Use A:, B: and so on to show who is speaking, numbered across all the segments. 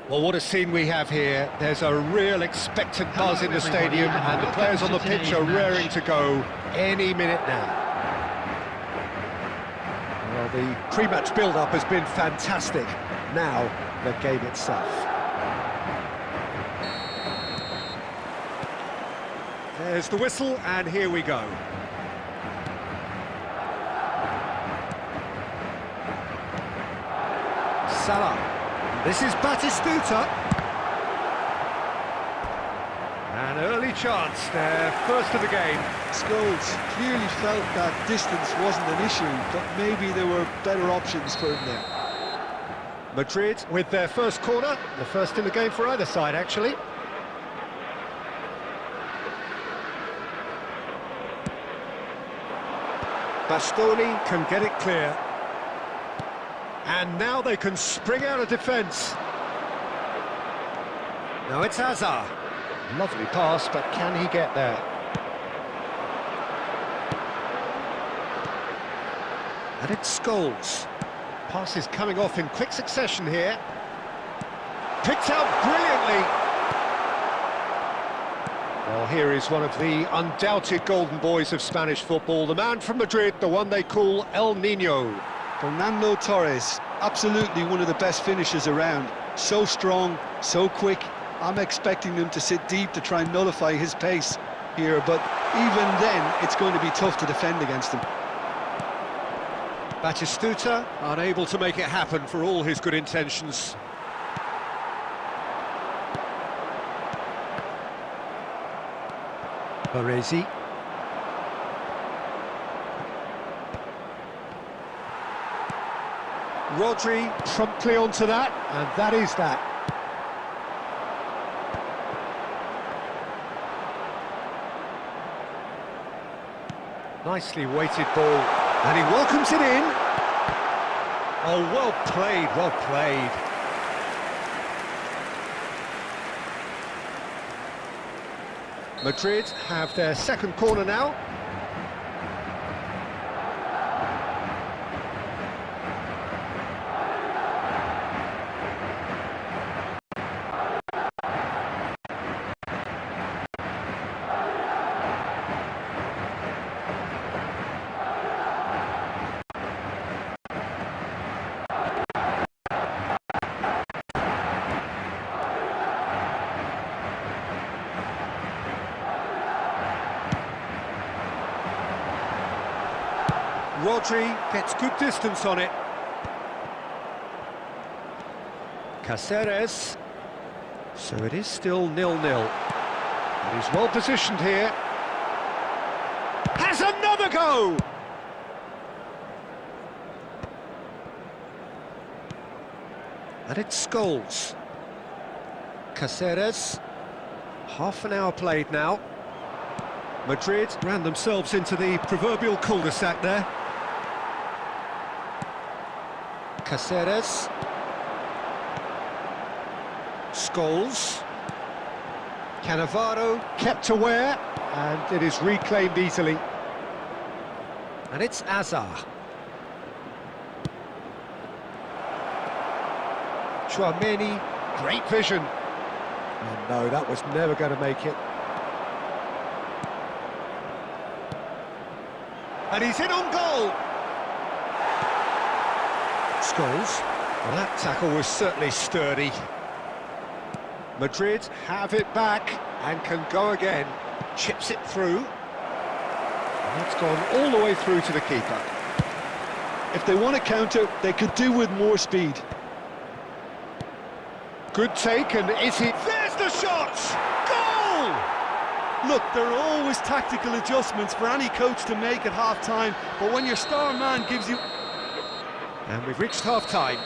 A: Well, what a scene we have here. There's a real expectant buzz in the stadium, and the players on the pitch are raring to go any minute now. Well, the pre-match build-up has been fantastic. Now, the game itself. There's the whistle, and here we go. Salah. This is Batistuta. An early chance, their first of the game.
B: Scholes clearly felt that distance wasn't an issue, but maybe there were better options for him there.
A: Madrid with their first corner, the first in the game for either side, actually. Bastoni can get it clear. And now they can spring out of defence. Now it's Hazard. Lovely pass, but can he get there? And it's Scholes. Pass is coming off in quick succession here. Picked out brilliantly. Well, here is one of the undoubted golden boys of Spanish football, the man from Madrid, the one they call El Niño.
B: Fernando Torres, absolutely one of the best finishers around. So strong, so quick. I'm expecting them to sit deep to try and nullify his pace here, but even then, it's going to be tough to defend against him.
A: Batistuta unable to make it happen for all his good intentions. Baresi. Rodri promptly onto that, and that is that. Nicely weighted ball, and he welcomes it in. Oh, well played, well played. Madrid have their second corner now. Rodri gets good distance on it. Cáceres. So it is still 0-0. But he's well positioned here. Has another go! And it's Scholes. Cáceres. Half an hour played now. Madrid ran themselves into the proverbial cul-de-sac there. Cáceres. Scholes. Cannavaro kept aware, and it is reclaimed easily. And it's Hazard. Tchouaméni, great vision. Oh no, that was never going to make it. And he's in on goal. Scholes. Well, that tackle was certainly sturdy. Madrid have it back and can go again. Chips it through. And that's gone all the way through to the keeper.
B: If they want to counter, they could do with more speed.
A: Good take, and is it? There's the shot! Goal!
B: Look, there are always tactical adjustments for any coach to make at half-time, but when your star man gives you...
A: And we've reached half-time.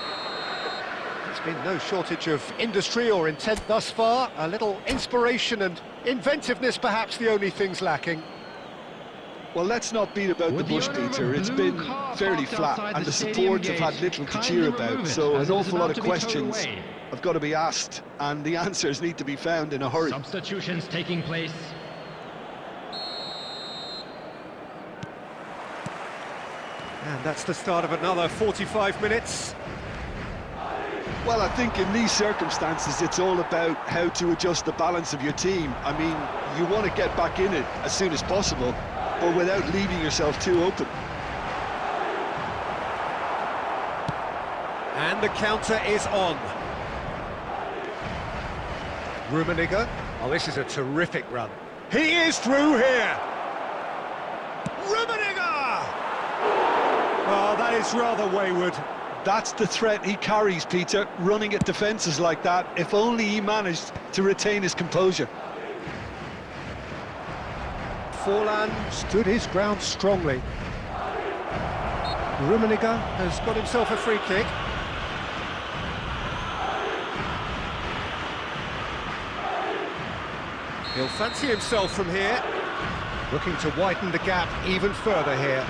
A: There's been no shortage of industry or intent thus far. A little inspiration and inventiveness, perhaps the only things lacking.
B: Well, let's not beat about the bush, Peter. It's been fairly flat, and the supports have had little to cheer about, so an awful lot of questions have got to be asked, and the answers need to be found in a hurry.
C: Substitutions taking place.
A: And that's the start of another 45 minutes.
B: Well, I think in these circumstances, it's all about how to adjust the balance of your team. I mean, you want to get back in it as soon as possible, but without leaving yourself too open.
A: And the counter is on. Rummenigge. Oh, this is a terrific run. He is through here. Rummenigge! Oh, that is rather wayward.
B: That's the threat he carries, Peter, running at defences like that. If only he managed to retain his composure.
A: Forlan stood his ground strongly. Rummenigge has got himself a free kick. He'll fancy himself from here. Looking to widen the gap even further here.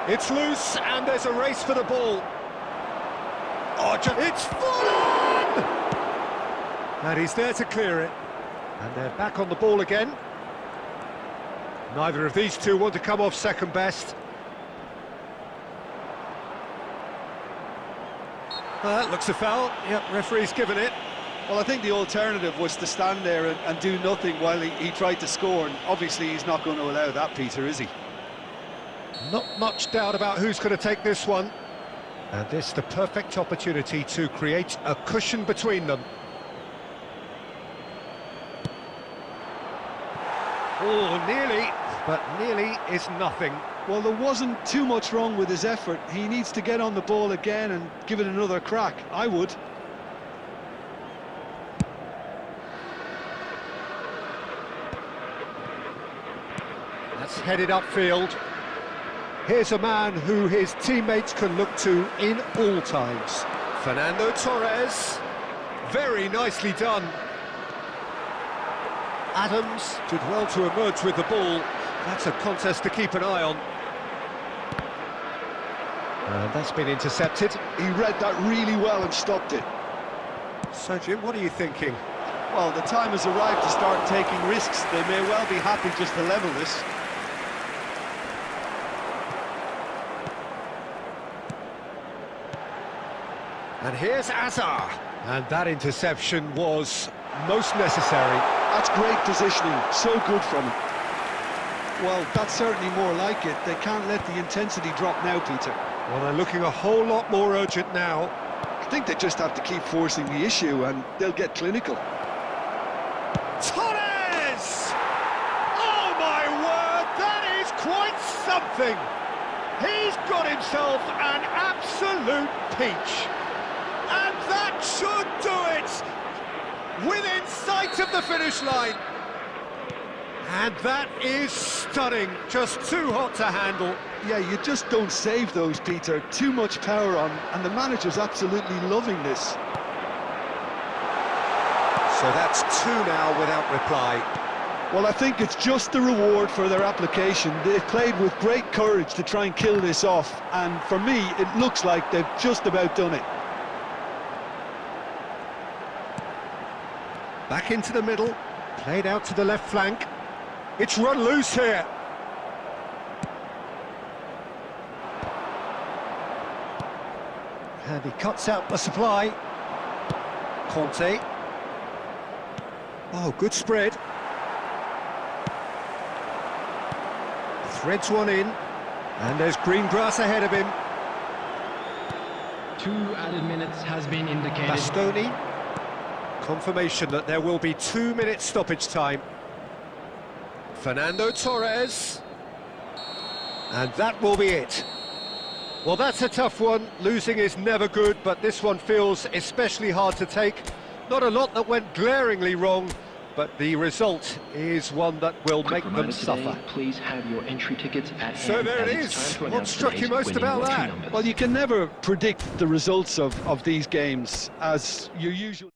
A: It's loose, and there's a race for the ball. Oh, it's Forlan! And he's there to clear it. And they're back on the ball again. Neither of these two want to come off second best. Looks a foul. Yep, referee's given it.
B: Well, I think the alternative was to stand there and do nothing while he tried to score, and obviously he's not going to allow that, Peter, is he?
A: Not much doubt about who's going to take this one. And this the perfect opportunity to create a cushion between them. Oh, nearly, but nearly is nothing.
B: Well, there wasn't too much wrong with his effort. He needs to get on the ball again and give it another crack. I would.
A: That's headed upfield. Here's a man who his teammates can look to in all times. Fernando Torres. Very nicely done. Adams did well to emerge with the ball. That's a contest to keep an eye on. And that's been intercepted.
B: He read that really well and stopped it.
A: So, Jim, what are you thinking?
B: Well, the time has arrived to start taking risks. They may well be happy just to level this.
A: And here's Azar. And that interception was most necessary.
B: That's great positioning, so good from him. Well, that's certainly more like it. They can't let the intensity drop now, Peter.
A: Well, they're looking a whole lot more urgent now.
B: I think they just have to keep forcing the issue and they'll get clinical.
A: Torres! Oh my word, that is quite something! He's got himself an absolute peach. And that should do it! Within sight of the finish line. And that is stunning, just too hot to handle.
B: Yeah, you just don't save those, Peter. Too much power on, and the manager's absolutely loving this.
A: So that's two now without reply.
B: Well, I think it's just the reward for their application. They've played with great courage to try and kill this off, and for me, it looks like they've just about done it.
A: Back into the middle, played out to the left flank. It's run loose here. And he cuts out the supply. Conte. Oh, good spread. Threads one in. And there's green grass ahead of him.
C: 2 added minutes has been indicated.
A: Bastoni. Confirmation that there will be 2 minutes stoppage time. Fernando Torres. And that will be it. Well, that's a tough one. Losing is never good, but this one feels especially hard to take. Not a lot that went glaringly wrong, but the result is one that will make them suffer.
C: Please have your entry tickets at
A: So
C: hand,
A: there it is. What struck you most about that?
B: Well, you can never predict the results of these games, as you usually...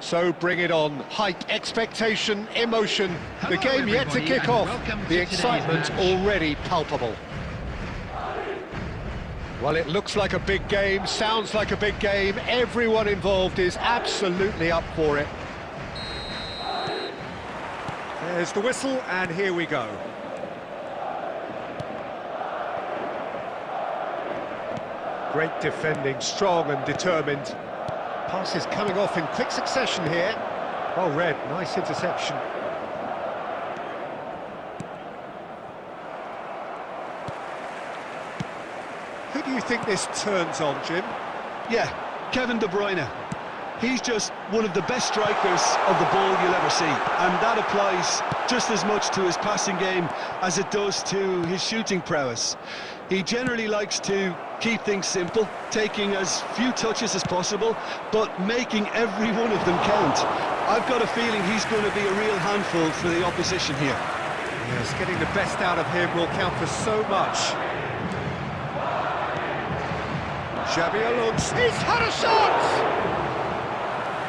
A: So bring it on. Height, expectation, emotion. The
C: Hello,
A: game yet to
C: everybody,
A: kick
C: and
A: off.
C: welcome to
A: The
C: today's
A: excitement
C: match.
A: already palpable. Well, it looks like a big game, sounds like a big game. Everyone involved is absolutely up for it. There's the whistle, and here we go. Great defending, strong and determined. Pass is coming off in quick succession here. Well read, nice interception. Who do you think this turns on, Jim?
B: Yeah, Kevin De Bruyne. He's just one of the best strikers of the ball you'll ever see, and that applies just as much to his passing game as it does to his shooting prowess. He generally likes to keep things simple, taking as few touches as possible, but making every one of them count. I've got a feeling he's going to be a real handful for the opposition here.
A: Yes, getting the best out of him will count for so much. Xabi Alonso, he's had a shot!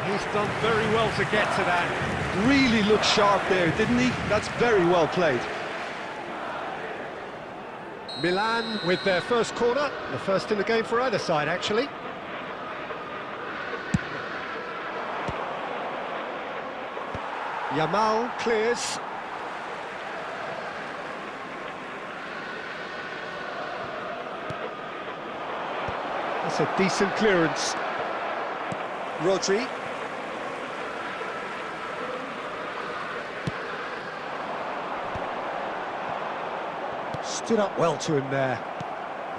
A: He's done very well to get to that.
B: Really looked sharp there, didn't he? That's very well played.
A: Milan with their first corner, the first in the game for either side, actually. Yamal clears. That's a decent clearance. Rodri. Stood up well to him there.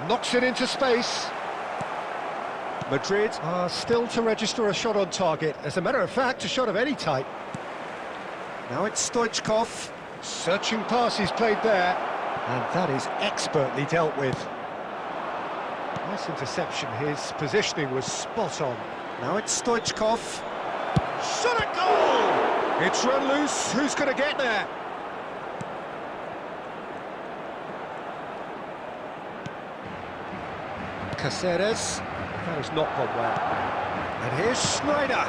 A: Knocks it into space. Madrid are still to register a shot on target. As a matter of fact, a shot of any type. Now it's Stoichkov. Searching pass he's played there. And that is expertly dealt with. Nice interception. His positioning was spot on. Now it's Stoichkov. Shot at goal! It's run loose. Who's going to get there? Caceres. That has not gone well. And here's Schneider.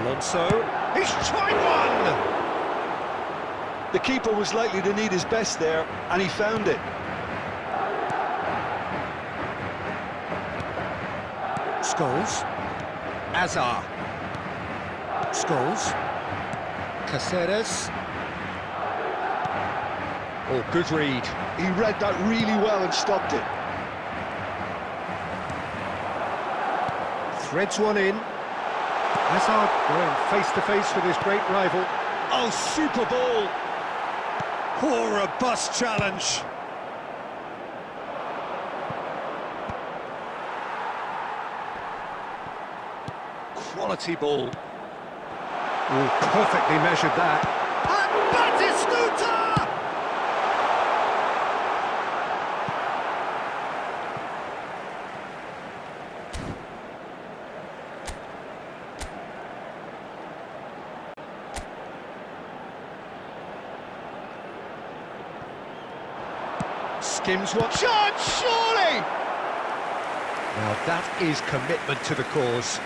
A: Alonso. He's tried one!
B: The keeper was likely to need his best there, and he found it.
A: Scholes. Azar. Scholes. Caceres. Oh, good read.
B: He read that really well and stopped it.
A: Threads one in. Hazard going face-to-face with his great rival. Oh, super ball! Oh, robust challenge. Quality ball. Oh, perfectly measured that. And Batistuta! Skims what chance, surely! Now that is commitment to the cause.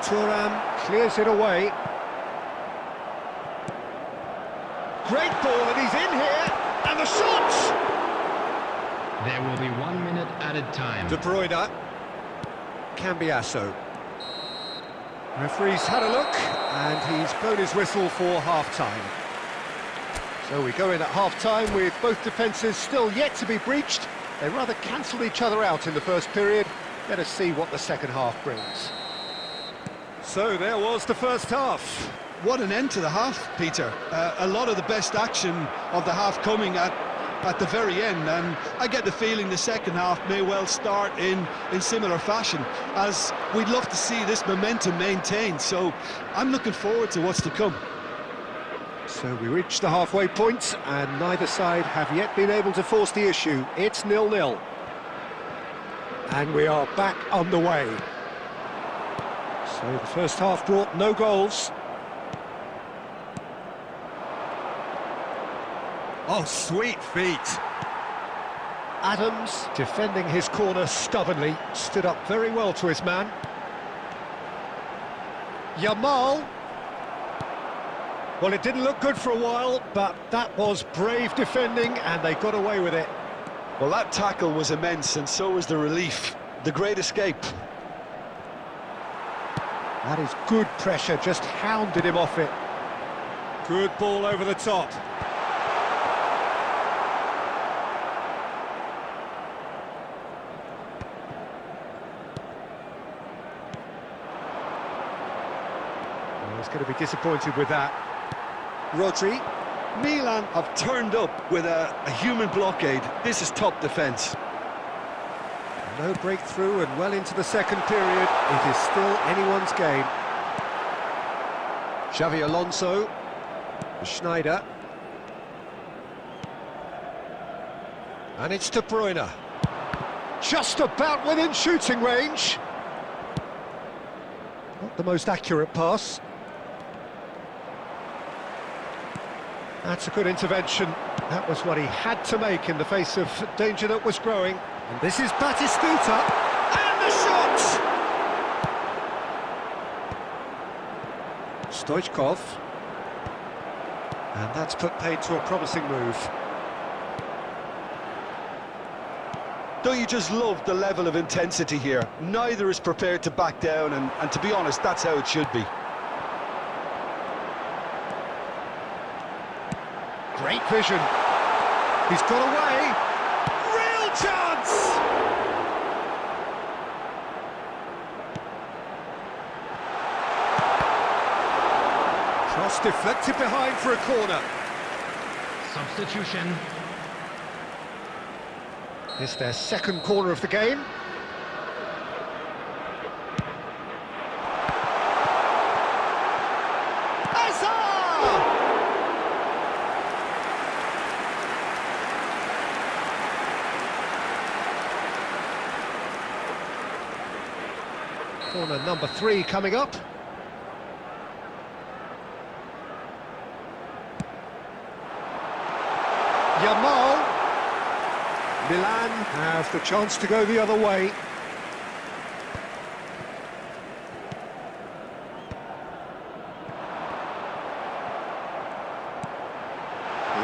A: Thuram clears it away. Great ball, and he's in here, and the shot!
C: There will be 1 minute added time.
A: De Bruyne. Cambiasso. Referee's had a look, and he's blown his whistle for half-time. So we go in at half-time with both defences still yet to be breached. They rather cancelled each other out in the first period. Let us see what the second half brings. So there was the first half.
B: What an end to the half, Peter. A lot of the best action of the half coming at the very end, and I get the feeling the second half may well start in similar fashion, as we'd love to see this momentum maintained, so I'm looking forward to what's to come.
A: So we reach the halfway point, and neither side have yet been able to force the issue. It's 0-0. And we are back underway. So the first half brought no goals. Oh, sweet feet. Adams, defending his corner stubbornly, stood up very well to his man. Yamal. Well, it didn't look good for a while, but that was brave defending, and they got away with it.
B: Well, that tackle was immense, and so was the relief. The great escape.
A: That is good pressure, just hounded him off it. Good ball over the top. Oh, he's going to be disappointed with that. Rodri.
B: Milan have turned up with a human blockade. This is top defence.
A: No breakthrough and well into the second period. It is still anyone's game. Xavi Alonso. Schneider. And it's De Bruyne. Just about within shooting range. Not the most accurate pass. That's a good intervention. That was what he had to make in the face of danger that was growing. And this is Batistuta. And the shot! Stoichkov. And that's put paid to a promising move.
B: Don't you just love the level of intensity here? Neither is prepared to back down, and to be honest, that's how it should be.
A: Great vision. He's got away. Real chance! Cross deflected behind for a corner.
C: Substitution.
A: It's their second corner of the game. Corner number 3 coming up. Yamal. Milan have the chance to go the other way. He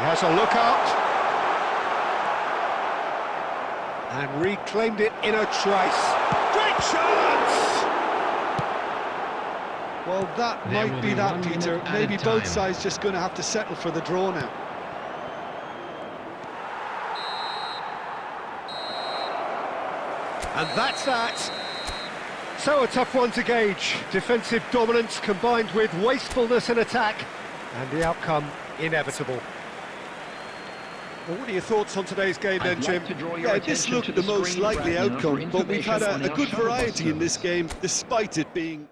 A: has a look out. And reclaimed it in a trice. Great chance!
B: Well, that
C: There
B: might
C: will
B: be
C: be
B: that,
C: 1 minute
B: Peter.
C: added
B: Maybe both
C: time.
B: sides just going to have to settle for the draw now.
A: And that's that. So a tough one to gauge. Defensive dominance combined with wastefulness in attack, and the outcome inevitable. Well, what are your thoughts on today's game then, Jim?
B: Yeah, this looked the most likely outcome, but we've had a good variety in this game, despite it being...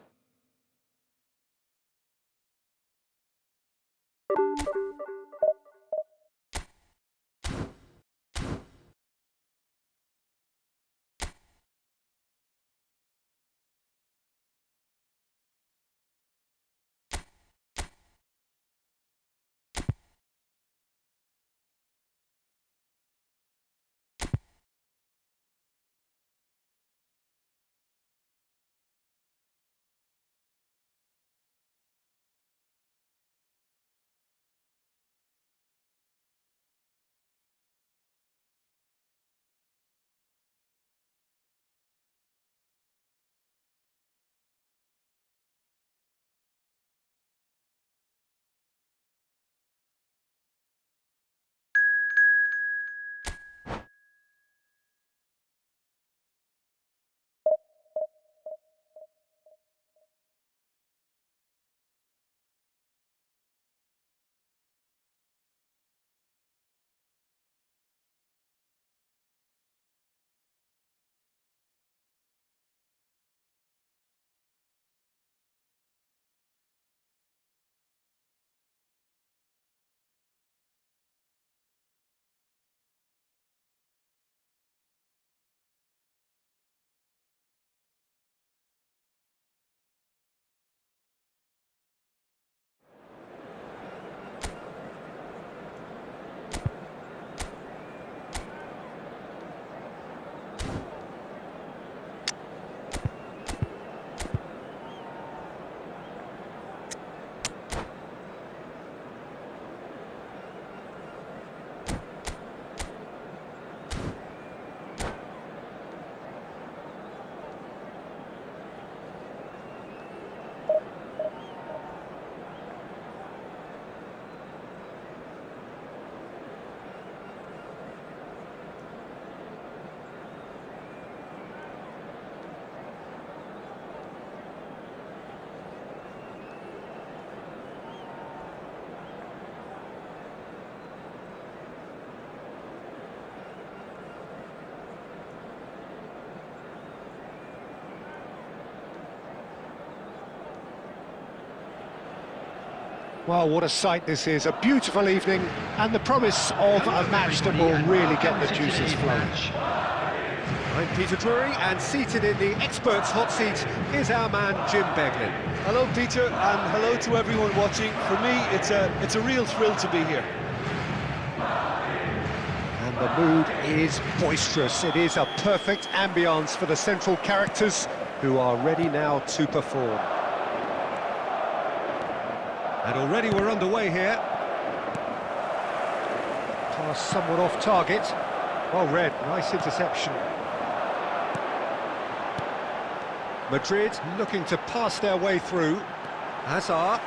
A: Well, what a sight this is, a beautiful evening, and the promise of a match that will really get the juices flowing. I'm Peter Drury, and seated in the experts' hot seat is our man Jim Beglin.
B: Hello, Peter, and hello to everyone watching. For me, it's a real thrill to be here.
A: And the mood is boisterous. It is a perfect ambience for the central characters, who are ready now to perform. And already we're underway here. Pass somewhat off target. Well read, nice interception. Madrid looking to pass their way through. Hazard.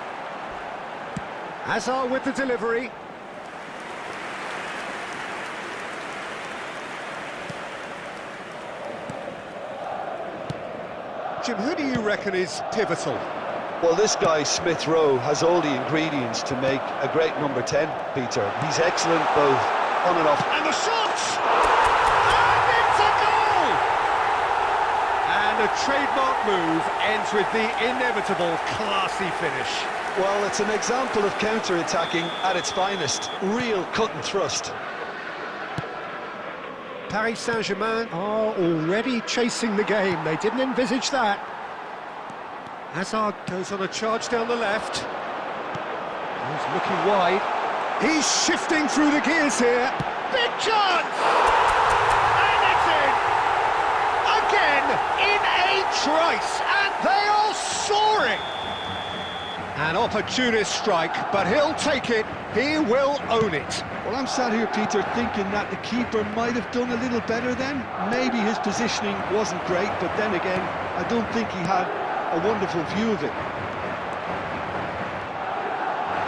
A: Hazard with the delivery. Jim, who do you reckon is pivotal?
B: Well, this guy, Smith Rowe, has all the ingredients to make a great number 10, Peter. He's excellent both on and off.
A: And the shot! And it's a goal! And a trademark move ends with the inevitable classy finish.
B: Well, it's an example of counter-attacking at its finest. Real cut and thrust.
A: Paris Saint-Germain are already chasing the game. They didn't envisage that. Hazard goes on a charge down the left. He's looking wide. He's shifting through the gears here. Big chance! And it's in! Again, in a trice, and they are soaring! An opportunist strike, but he'll take it. He will own it.
B: Well, I'm sat here, Peter, thinking that the keeper might have done a little better then. Maybe his positioning wasn't great, but then again, I don't think he had a wonderful view of it.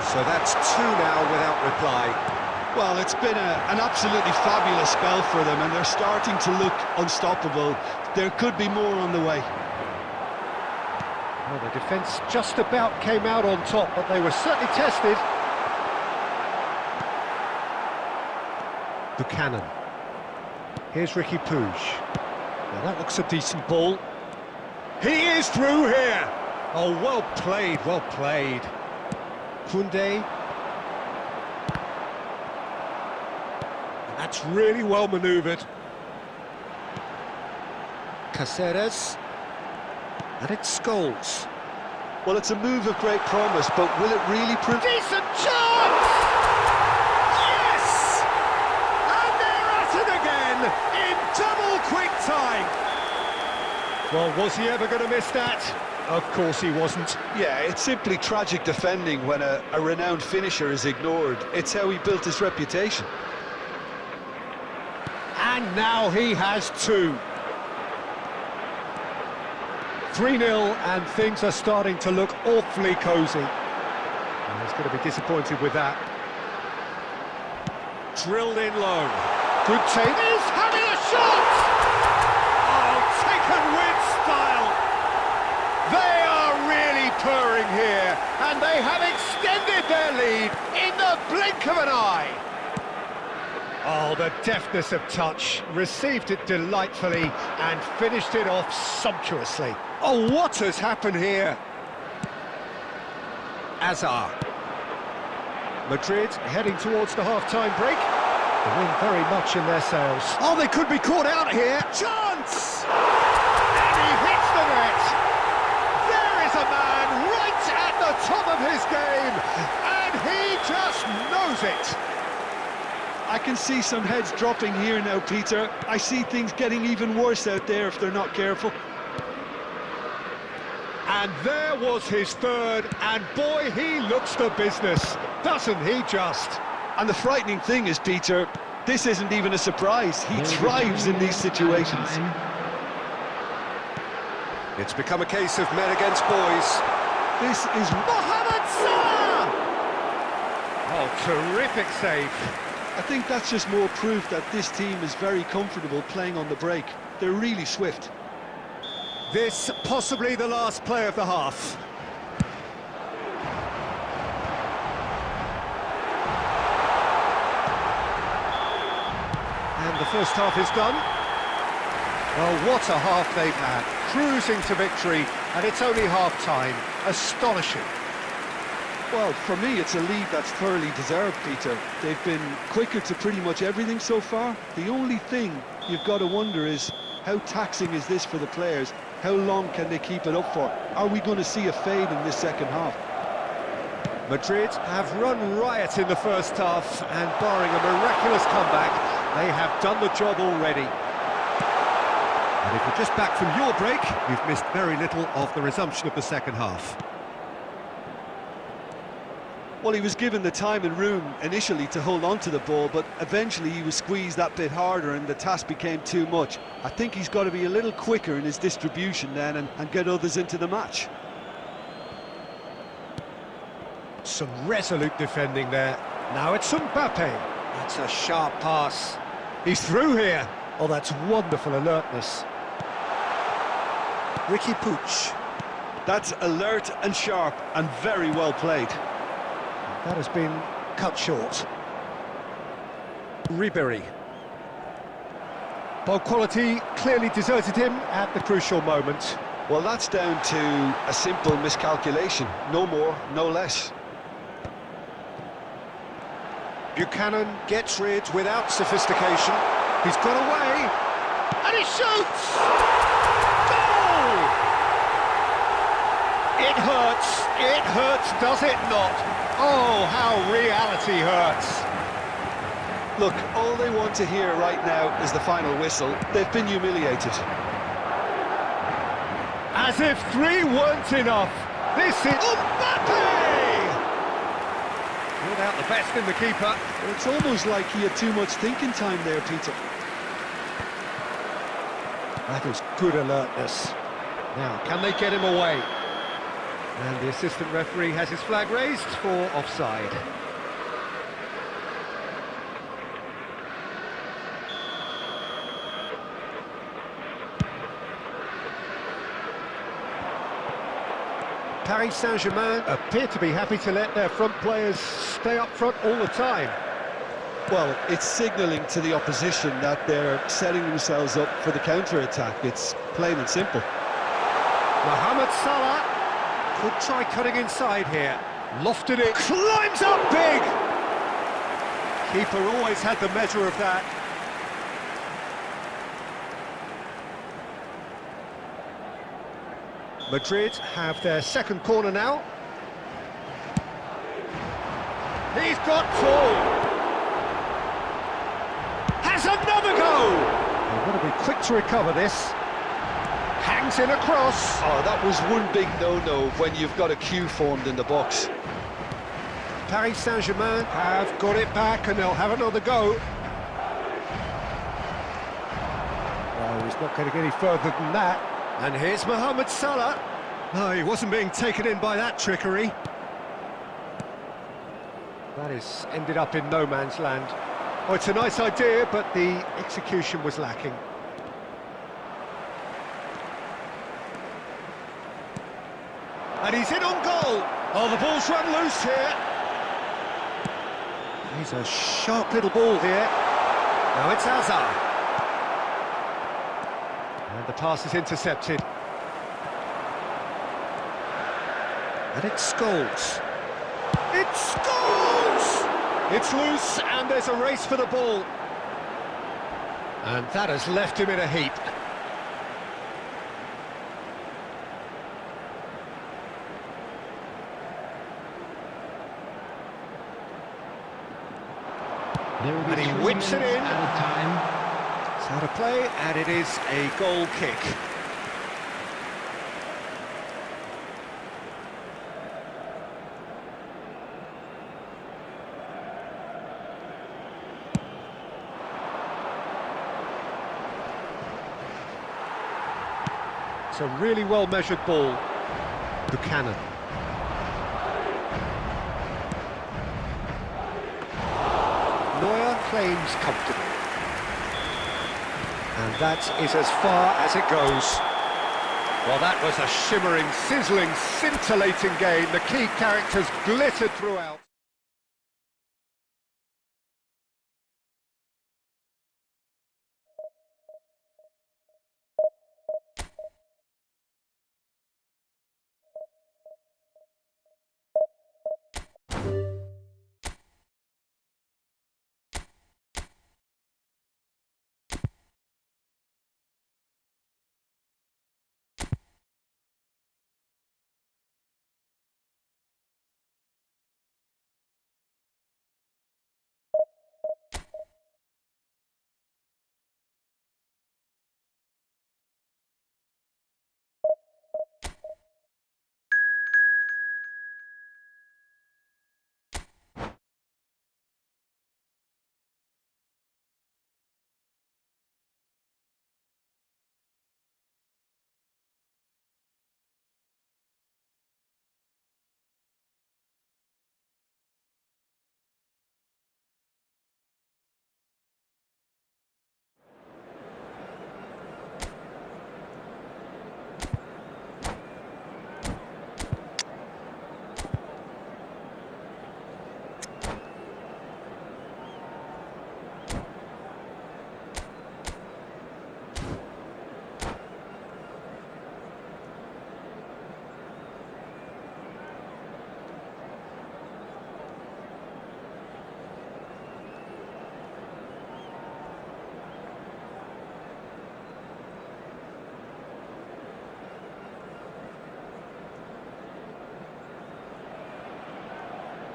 A: So that's two now without reply.
B: Well, it's been an absolutely fabulous spell for them, and they're starting to look unstoppable. There could be more on the way.
A: Well, the defence just about came out on top, but they were certainly tested. Buchanan. Here's Ricky Puig. Now that looks a decent ball. He is through here! Oh, well played, well played. Koundé. That's really well manoeuvred. Caceres. And it's Scholes.
B: Well, it's a move of great promise, but will it really prove...
A: Decent chance! Yes! And they're at it again, in double quick time. Well, was he ever going to miss that? Of course he wasn't.
B: Yeah, it's simply tragic defending when a renowned finisher is ignored. It's how he built his reputation.
A: And now he has two. 3-0, and things are starting to look awfully cosy. And he's going to be disappointed with that. Drilled in low. Good take. He's having a shot! Oh, taken with style. They are really purring here, and they have extended their lead in the blink of an eye. Oh, the deftness of touch, received it delightfully and finished it off sumptuously. Oh, what has happened here? Hazard. Madrid heading towards the half-time break. The wind very much in their sails. Oh, they could be caught out here. Chance! And he hits the net. There is a man right at the top of his game, and he just knows it.
B: I can see some heads dropping here now, Peter. I see things getting even worse out there if they're not careful.
A: And there was his third, and boy, he looks the business, doesn't he just?
B: And the frightening thing is, Peter, this isn't even a surprise. He thrives in these situations.
A: It's become a case of men against boys.
B: This is
A: Mohamed Salah! Oh, terrific save.
B: I think that's just more proof that this team is very comfortable playing on the break. They're really swift.
A: This possibly the last play of the half. And the first half is done. Well, what a half they've had. Cruising to victory, and it's only half-time. Astonishing.
B: Well, for me, it's a lead that's thoroughly deserved, Peter. They've been quicker to pretty much everything so far. The only thing you've got to wonder is, how taxing is this for the players? How long can they keep it up for? Are we going to see a fade in this second half?
A: Madrid have run riot in the first half, and barring a miraculous comeback, they have done the job already. And if you're just back from your break, you've missed very little of the resumption of the second half.
B: Well, he was given the time and room initially to hold on to the ball, but eventually he was squeezed that bit harder and the task became too much. I think he's got to be a little quicker in his distribution then and get others into the match.
A: Some resolute defending there. Now it's Mbappe. That's a sharp pass. He's through here. Oh, that's wonderful alertness. Ricky Puig.
B: That's alert and sharp and very well played.
A: That has been cut short. Ribery. Ball quality clearly deserted him at the crucial moment.
B: Well, that's down to a simple miscalculation. No more, no less.
A: Buchanan gets rid without sophistication. He's got away. And he shoots! Goal! It hurts, does it not? Oh, how reality hurts.
B: Look, all they want to hear right now is the final whistle. They've been humiliated.
A: As if 3 weren't enough. This is Mbappe! Pulled out the best in the keeper.
B: Well, it's almost like he had too much thinking time there, Peter.
A: That is good alertness. Now, can they get him away? And the assistant referee has his flag raised for offside. Paris Saint-Germain appear to be happy to let their front players stay up front all the time.
B: Well, it's signalling to the opposition that they're setting themselves up for the counter-attack. It's plain and simple.
A: Mohamed Salah could try cutting inside here. Lofted it, climbs up big! Keeper always had the measure of that. Madrid have their second corner now. He's got full. Has another go! They've got to be quick to recover this. Hangs in a cross.
B: Oh, that was one big no-no when you've got a queue formed in the box.
A: Paris Saint-Germain have got it back and they'll have another go. Oh, he's not going to get any further than that. And here's Mohamed Salah. No, he wasn't being taken in by that trickery. That has ended up in no man's land. Oh, it's a nice idea, but the execution was lacking. And he's in on goal. Oh, the ball's run loose here. He's a sharp little ball here. Now it's Hazard. And the pass is intercepted. And it's Scholes. It's Scholes! It's loose, and there's a race for the ball. And that has left him in a heap. And he whips it in.
C: Out of time.
A: It's out of play, and it is a goal kick. It's a really well-measured ball. Buchanan. Neuer claims comfortably. And that is as far as it goes. Well, that was a shimmering, sizzling, scintillating game. The key characters glittered throughout.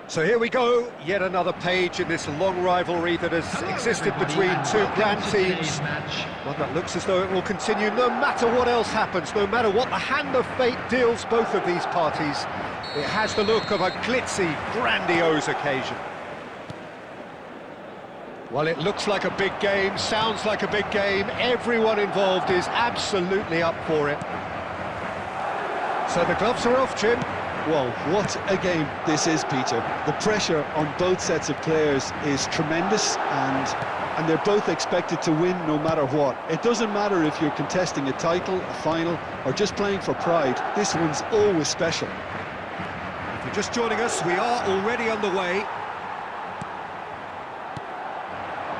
A: So here we go, yet another page in this long rivalry that has existed between two grand teams. One that looks as though it will continue no matter what else happens, no matter what the hand of fate deals both of these parties. It has the look of a glitzy, grandiose occasion. Well, it looks like a big game, sounds like a big game. Everyone involved is absolutely up for it. So the gloves are off, Jim.
B: Well, what a game this is, Peter. The pressure on both sets of players is tremendous, and they're both expected to win no matter what. It doesn't matter if you're contesting a title, a final, or just playing for pride. This one's always special.
A: If you're just joining us, we are already underway.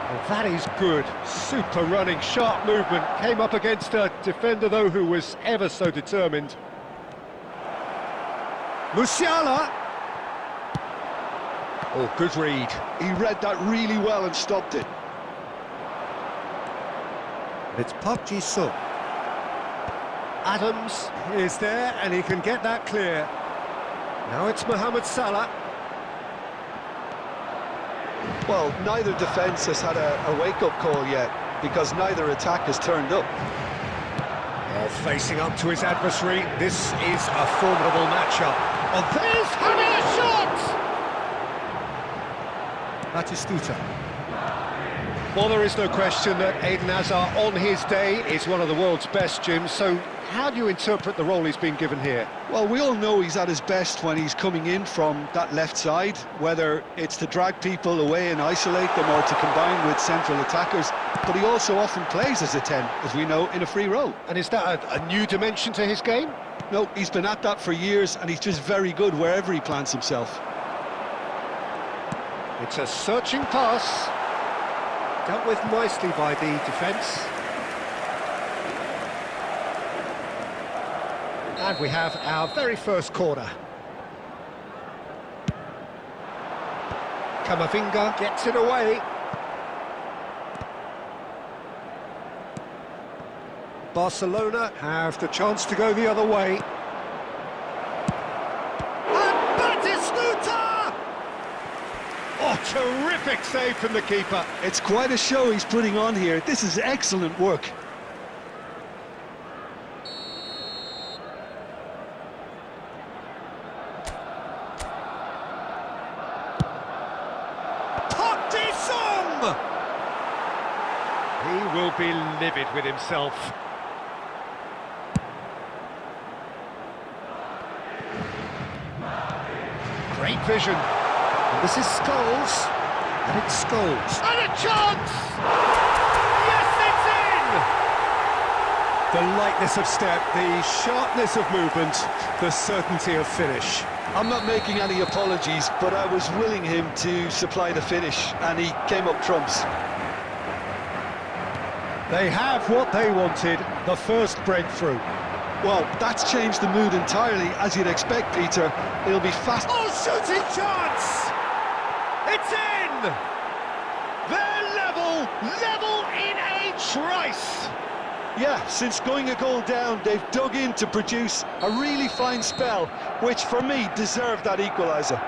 A: Well, that is good. Super running, sharp movement. Came up against a defender, though, who was ever so determined. Musiala! Oh, good read.
B: He read that really well and stopped it.
A: It's Park Ji-sung. Adams is there, and he can get that clear. Now it's Mohamed Salah.
B: Well, neither defence has had a wake-up call yet, because neither attack has turned up.
A: Oh, facing up to his adversary, this is a formidable matchup. Oh, there's having a shot! Batistuta. Well, there is no question that Eden Hazard, on his day, is one of the world's best, Jim, so how do you interpret the role he's been given here?
B: Well, we all know he's at his best when he's coming in from that left side, whether it's to drag people away and isolate them or to combine with central attackers, but he also often plays as a 10, as we know, in a free role.
A: And is that a new dimension to his game?
B: No, he's been at that for years, and he's just very good wherever he plants himself.
A: It's a searching pass, dealt with nicely by the defence. And we have our very first corner. Camavinga gets it away. Barcelona have the chance to go the other way. And Batistuta! Oh, terrific save from the keeper.
B: It's quite a show he's putting on here. This is excellent work.
A: He will be livid with himself. Great vision. And this is Scholes. And it's Scholes. And a chance! Yes, it's in! The lightness of step, the sharpness of movement, the certainty of finish.
B: I'm not making any apologies, but I was willing him to supply the finish, and he came up trumps.
A: They have what they wanted, the first breakthrough.
B: Well, that's changed the mood entirely, as you'd expect, Peter. It'll be fast.
A: Oh, shooting chance! It's in! They're level in a trice!
B: Yeah, since going a goal down, they've dug in to produce a really fine spell, which for me deserved that equaliser.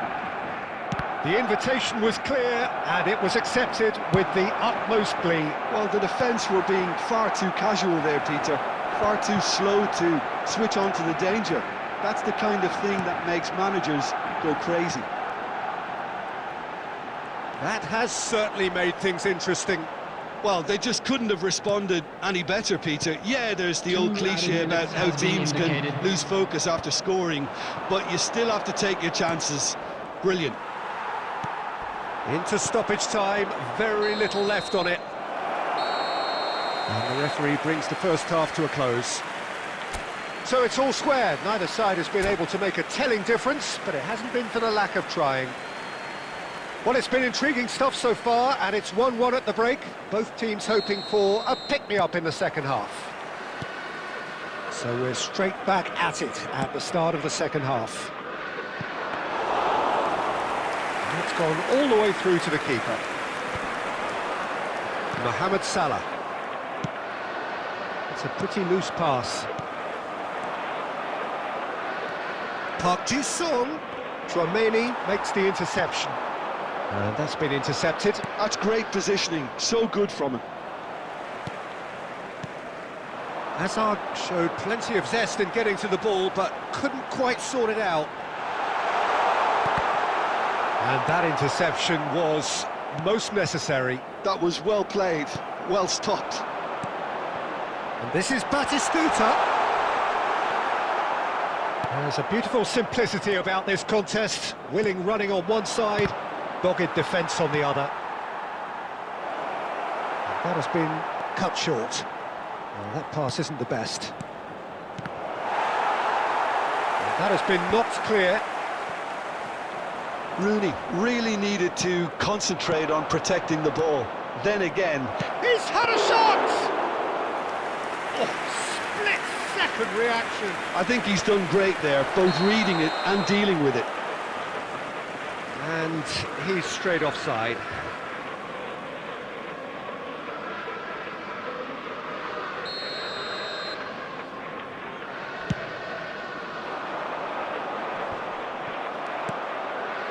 A: The invitation was clear, and it was accepted with the utmost glee.
B: Well, the defence were being far too casual there, Peter. Far too slow to switch on to the danger. That's the kind of thing that makes managers go crazy.
A: That has certainly made things interesting.
B: Well, they just couldn't have responded any better, Peter. Yeah, there's the old cliche about how teams can lose focus after scoring, but you still have to take your chances. Brilliant.
A: Into stoppage time, very little left on it. And the referee brings the first half to a close. So it's all square. Neither side has been able to make a telling difference, but it hasn't been for the lack of trying. Well, it's been intriguing stuff so far, and it's 1-1 at the break. Both teams hoping for a pick-me-up in the second half. So we're straight back at it at the start of the second half. And it's gone all the way through to the keeper. Mohamed Salah. It's a pretty loose pass. Park Ji-sung Tchouameni makes the interception. And that's been intercepted.
B: That's great positioning, so good from him.
A: Hazard showed plenty of zest in getting to the ball, but couldn't quite sort it out. And that interception was most necessary.
B: That was well played, well stopped.
A: And this is Batistuta. There's a beautiful simplicity about this contest. Willing running on one side, dogged defence on the other. And that has been cut short. Well, that pass isn't the best. And that has been knocked clear.
B: Rooney really needed to concentrate on protecting the ball. Then again,
A: He's had a shot! Oh, split-second reaction.
B: I think he's done great there, both reading it and dealing with it.
A: And he's straight offside.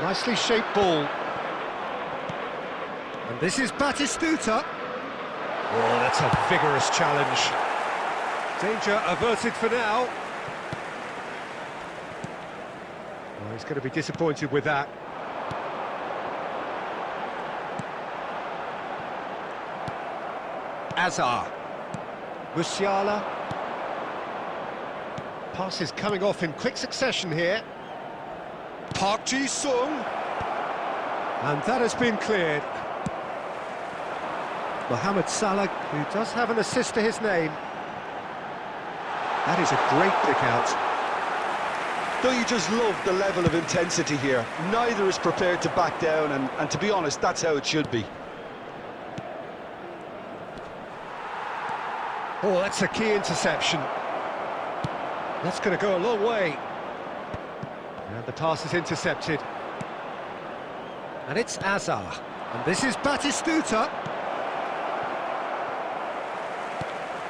A: Nicely shaped ball. And this is Batistuta. Oh, that's a vigorous challenge. Danger averted for now. Oh, he's going to be disappointed with that. Azar. Musiala. Passes coming off in quick succession here. Park Ji-sung. And that has been cleared. Mohamed Salah, who does have an assist to his name. That is a great pick out.
B: Don't you just love the level of intensity here? Neither is prepared to back down, and to be honest, that's how it should be.
A: Oh, that's a key interception. That's going to go a long way. And the pass is intercepted. And it's Azar. And this is Batistuta.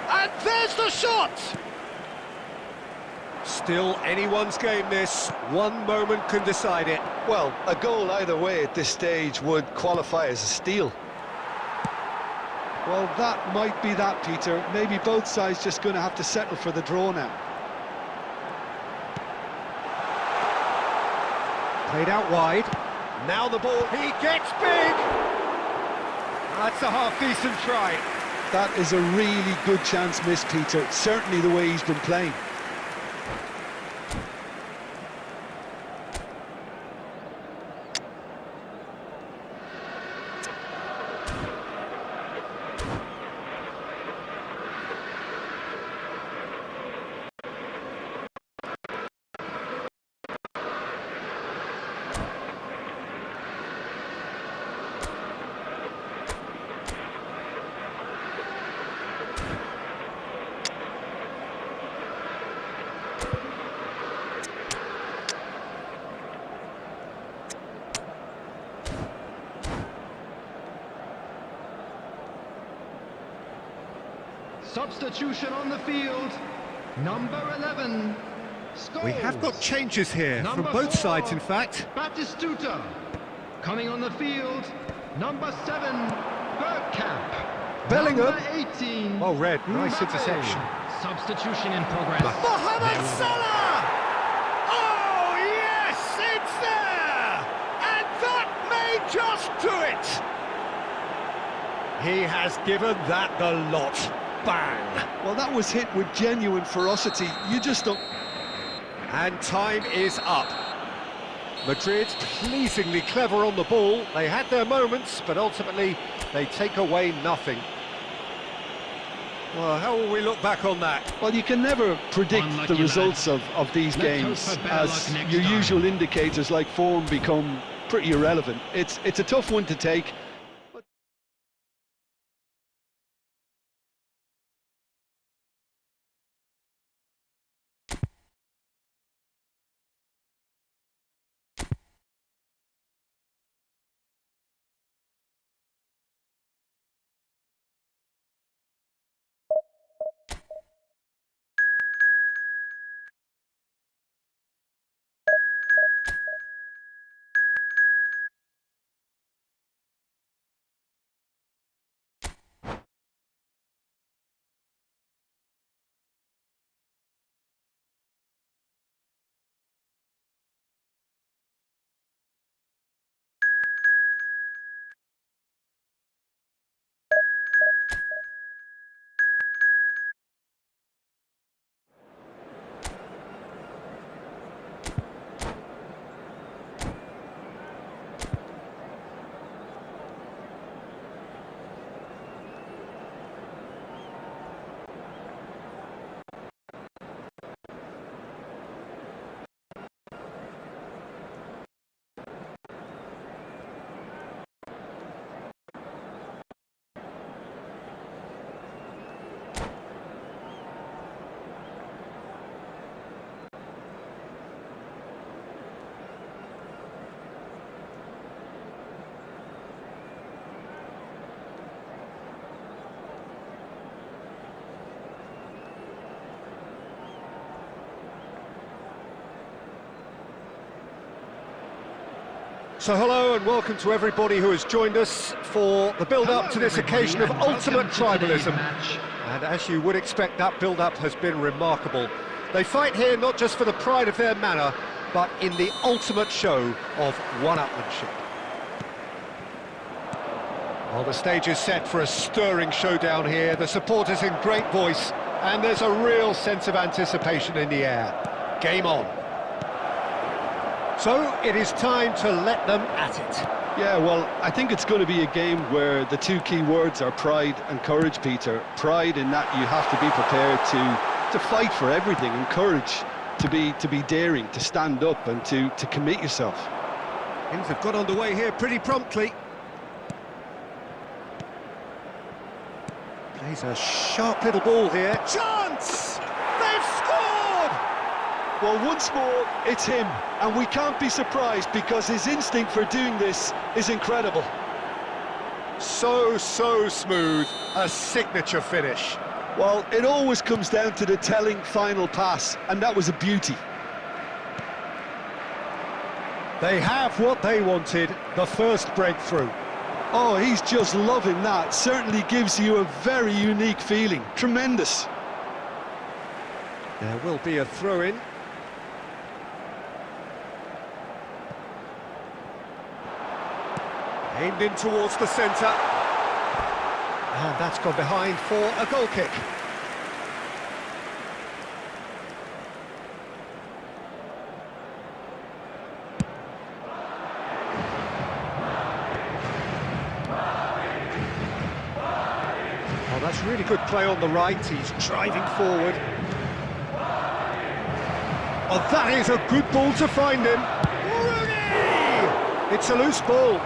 A: And there's the shot! Still anyone's game this. One moment can decide it.
B: Well, a goal either way at this stage would qualify as a steal. Well, that might be that, Peter. Maybe both sides just going to have to settle for the draw now.
A: Played out wide. Now the ball. He gets big! That's a half-decent try.
B: That is a really good chance missed, Peter. Certainly the way he's been playing.
C: Substitution on the field. Number 11. Scholes.
A: We have got changes here
C: Number
A: from both
C: 4,
A: sides, in fact.
C: Batistuta. Coming on the field. Number 7. Bergkamp.
A: Bellingham.
C: Number 18.
A: Well read, nice
C: Mbappe.
A: interception.
C: Substitution in progress.
A: Mohamed Salah! Oh, yes, it's there! And that may just do it! He has given that the lot. Bang!
B: Well, that was hit with genuine ferocity. You just don't...
A: And time is up. Madrid pleasingly clever on the ball. They had their moments, but ultimately they take away nothing. Well, how will we look back on that?
B: Well, you can never predict
C: Unlucky
B: the results
C: lad.
B: of these
C: Let's
B: games,
C: hope for better
B: as
C: luck next
B: your
C: time.
B: usual indicators like form become pretty irrelevant. It's a tough one to take.
A: So hello and welcome to everybody who has joined us for the build-up to this occasion of ultimate tribalism. And as you would expect, that build-up has been remarkable. They fight here not just for the pride of their manor, but in the ultimate show of one-upmanship. Well, the stage is set for a stirring showdown here. The supporters in great voice, and there's a real sense of anticipation in the air. Game on. So, it is time to let them at it.
B: Yeah, well, I think it's going to be a game where the two key words are pride and courage, Peter. Pride in that you have to be prepared to fight for everything, and courage to be daring, to stand up and to commit yourself.
A: Things have got underway here pretty promptly. Plays a sharp little ball here. Chance! They've scored!
B: Well, once more, it's him, and we can't be surprised because his instinct for doing this is incredible.
A: So smooth, a signature finish.
B: Well, it always comes down to the telling final pass, and that was a beauty.
A: They have what they wanted, the first breakthrough.
B: Oh, he's just loving that. Certainly gives you a very unique feeling. Tremendous.
A: There will be a throw-in. Aimed in towards the centre. And that's gone behind for a goal kick. Oh, that's really good play on the right. He's driving forward. Oh, that is a good ball to find him. Rooney! It's a loose ball.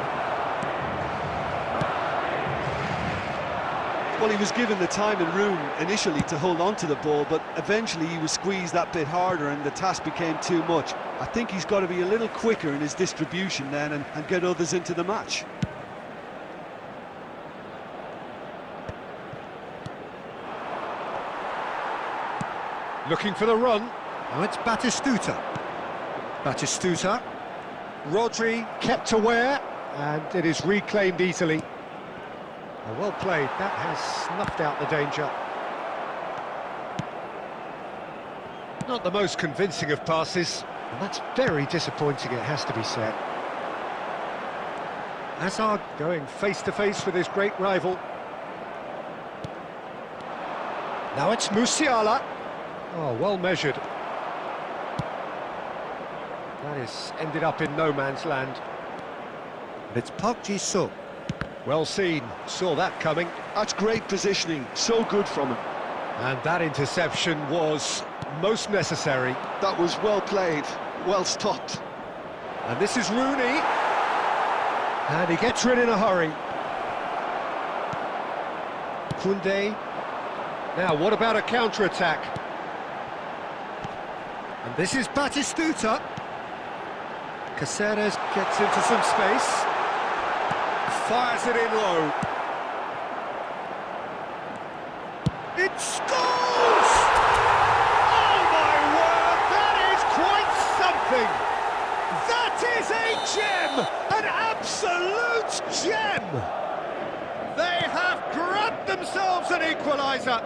B: Well, he was given the time and room initially to hold on to the ball, but eventually he was squeezed that bit harder and the task became too much. I think he's got to be a little quicker in his distribution then and get others into the match.
A: Looking for the run. Oh, it's Batistuta. Batistuta. Rodri kept aware, and it is reclaimed easily. Oh, well played. That has snuffed out the danger. Not the most convincing of passes, and that's very disappointing, it has to be said. Hazard going face-to-face with his great rival. Now it's Musiala. Oh, well measured. That is ended up in no man's land. And it's Park Ji-sung. Well seen, saw that coming.
B: That's great positioning, so good from him.
A: And that interception was most necessary.
B: That was well played, well stopped.
A: And this is Rooney. And he gets rid in a hurry. Koundé. Now, what about a counter-attack? And this is Batistuta. Caceres gets into some space. Fires it in low. It scores! Oh my word, that is quite something! That is a gem! An absolute gem! They have grabbed themselves an equaliser!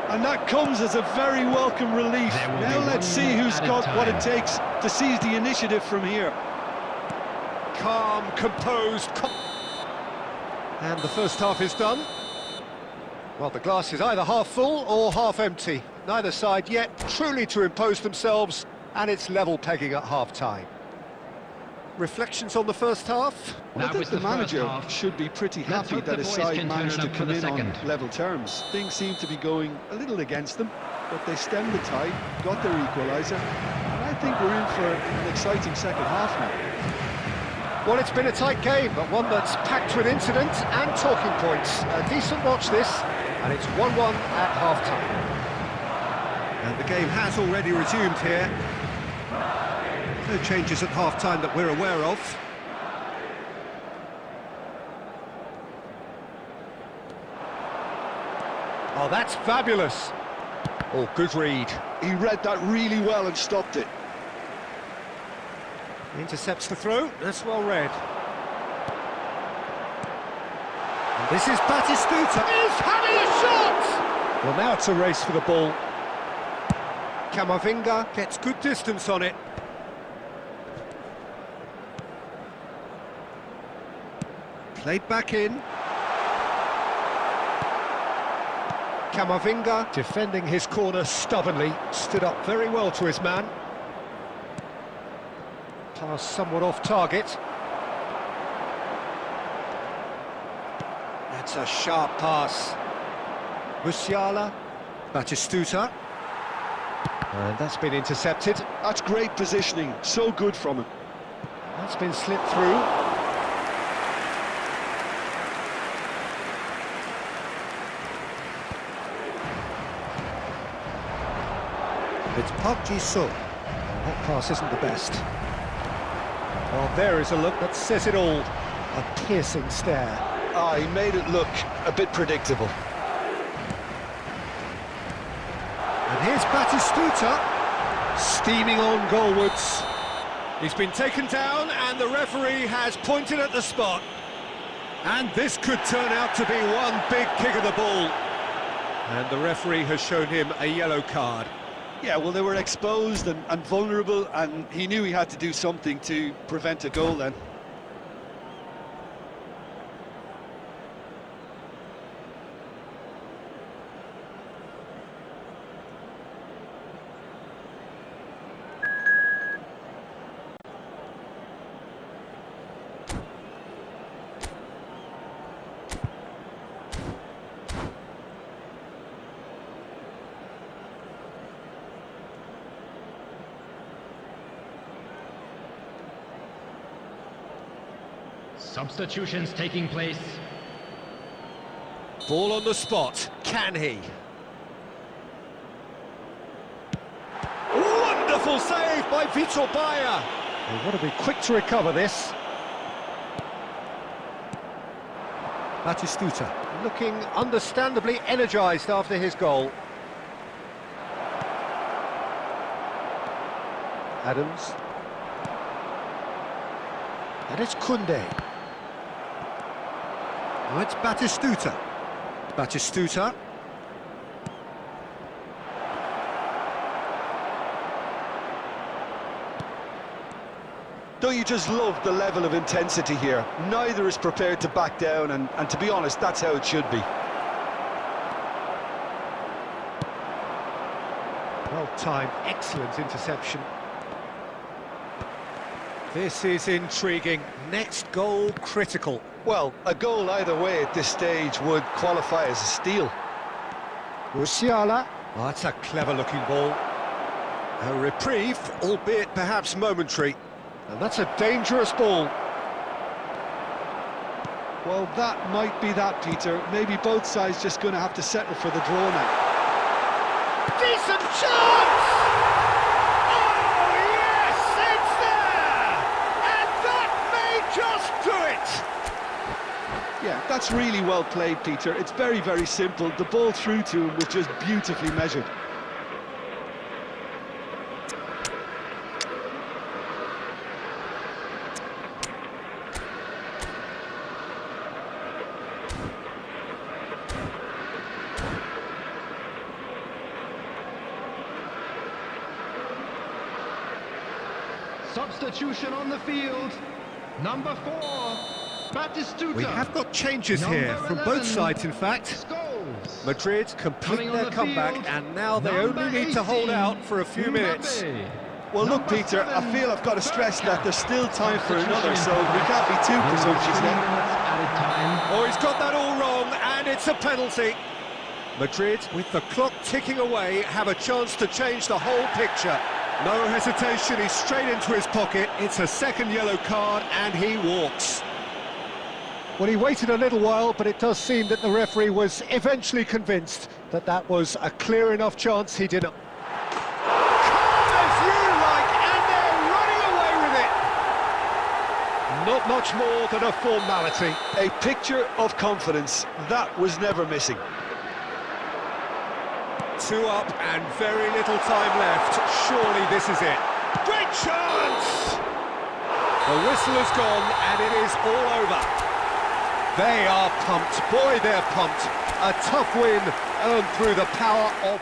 B: And that comes as a very welcome relief. Now let's see who's got what it takes to seize the initiative from here.
A: Calm, composed, and the first half is done. Well, the glass is either half full or half empty. Neither side yet truly to impose themselves, and it's level pegging at half-time. Reflections on the first half?
B: Well, I think the manager should be pretty happy that his side managed to come in on level terms. Things seem to be going a little against them, but they stemmed the tide, got their equaliser, and I think we're in for an exciting second half now.
A: Well, it's been a tight game, but one that's packed with incident and talking points. A decent watch this, and it's 1-1 at half-time. And the game has already resumed here. No changes at half-time that we're aware of. Oh, that's fabulous. Oh, good read.
B: He read that really well and stopped it.
A: Intercepts the throw, that's well read. And this is Batistuta. He's having a shot! Well, now it's a race for the ball. Camavinga gets good distance on it. Played back in. Camavinga defending his corner stubbornly, stood up very well to his man. Pass somewhat off target. That's a sharp pass. Musiala, Batistuta. And that's been intercepted.
B: That's great positioning, so good from him.
A: That's been slipped through. It's Park Ji-sung. That pass isn't the best. Well, there is a look that says it all. A piercing stare.
B: Ah, he made it look a bit predictable.
A: And here's Batistuta, steaming on goalwards. He's been taken down and the referee has pointed at the spot. And this could turn out to be one big kick of the ball. And the referee has shown him a yellow card.
B: Yeah, well, they were exposed and vulnerable, and he knew he had to do something to prevent a goal then.
C: Substitutions taking place.
A: Ball on the spot. Can he? Wonderful save by Vitor Bayer. They want to be quick to recover this. Batistuta looking understandably energised after his goal. Adams. And it's Koundé. Now it's Batistuta. Batistuta.
B: Don't you just love the level of intensity here? Neither is prepared to back down, and to be honest, that's how it should be.
A: Well-timed, excellent interception. This is intriguing. Next goal critical.
B: Well, a goal either way at this stage would qualify as a steal.
A: Musiala. Oh, that's a clever-looking ball. A reprieve, albeit perhaps momentary. And that's a dangerous ball.
B: Well, that might be that, Peter. Maybe both sides just going to have to settle for the draw now.
A: Decent chance! Oh, yes, it's there! And that may just do it!
B: Yeah, that's really well played, Peter. It's very, very simple. The ball through to him was just beautifully measured.
C: Substitution on the field. Number 4, Batistuta.
A: We have got changes
C: Number
A: here from
C: 11,
A: both sides, in fact.
C: Scholes.
A: Madrid complete their comeback,
C: field,
A: and now they
C: number
A: only need to hold
C: 18,
A: out for a few minutes.
B: Well, look,
C: Number
B: Peter, I
C: 7,
B: feel I've got to stress that there's still time for another, so
C: Substitution.
B: we can't be too presumptuous now.
C: Added time.
A: Oh, he's got that all wrong, and it's a penalty. Madrid, with the clock ticking away, have a chance to change the whole picture. No hesitation, he's straight into his pocket. It's a second yellow card, and he walks. Well, he waited a little while, but it does seem that the referee was eventually convinced that that was a clear enough chance he didn't. Calm as you like, and they're running away with it. Not much more than a formality.
B: A picture of confidence. That was never missing.
A: 2 up and very little time left. Surely this is it. Great chance! The whistle is gone and it is all over. They are pumped. Boy, they're pumped. A tough win earned through the power of...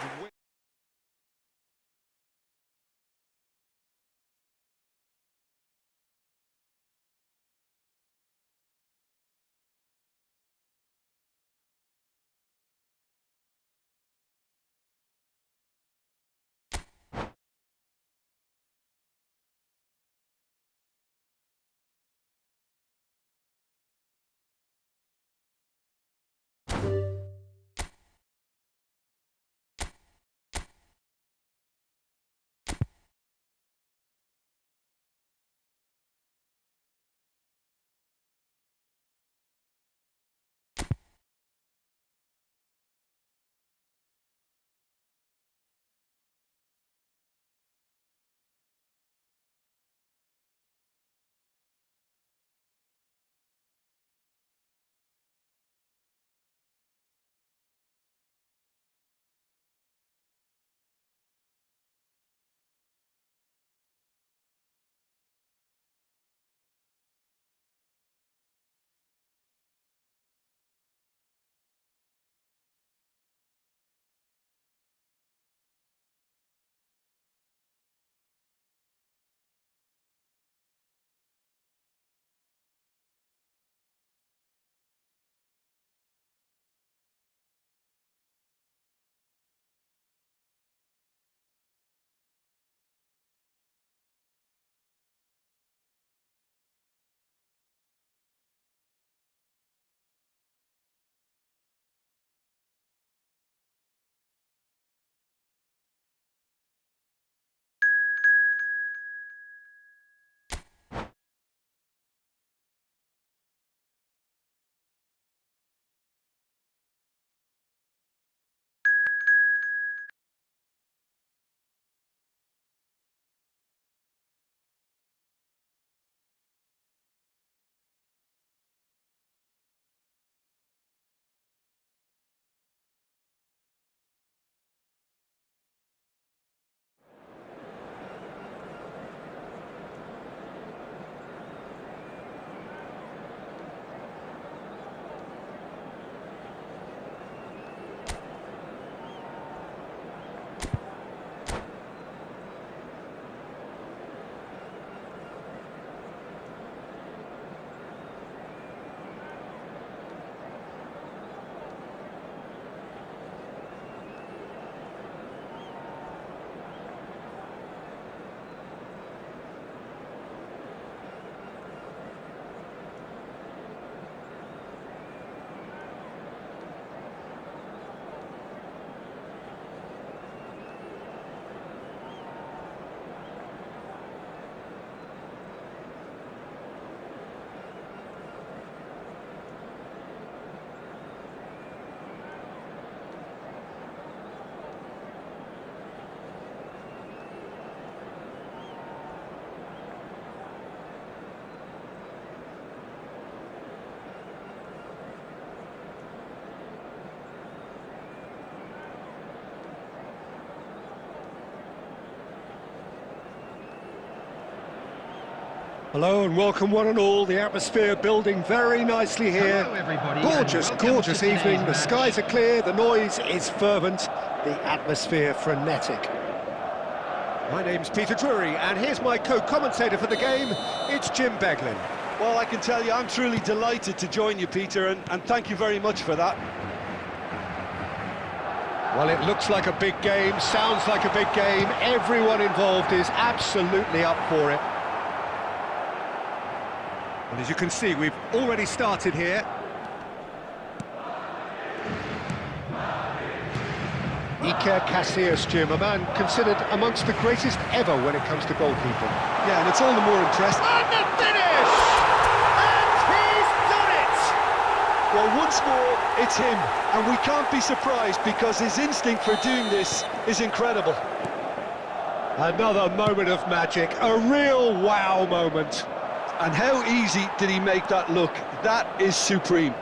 A: Hello and welcome one and all. The atmosphere building very nicely here.
C: Hello, everybody,
A: Gorgeous,
C: and welcome
A: gorgeous
C: to today's
A: evening. The
C: match.
A: skies are clear, the noise is fervent, the atmosphere frenetic. My name's Peter Drury and here's my co-commentator for the game. It's Jim Beglin.
B: Well, I can tell you, I'm truly delighted to join you, Peter, and thank you very much for that.
A: Well, it looks like a big game, sounds like a big game. Everyone involved is absolutely up for it. And as you can see, we've already started here. Iker Casillas, Jim, a man considered amongst the greatest ever when it comes to goalkeeping.
B: Yeah, and it's all the more impressive.
A: And the finish! And he's done it!
B: Well, once more, it's him, and we can't be surprised because his instinct for doing this is incredible.
A: Another moment of magic, a real wow moment.
B: And how easy did he make that look? That is supreme.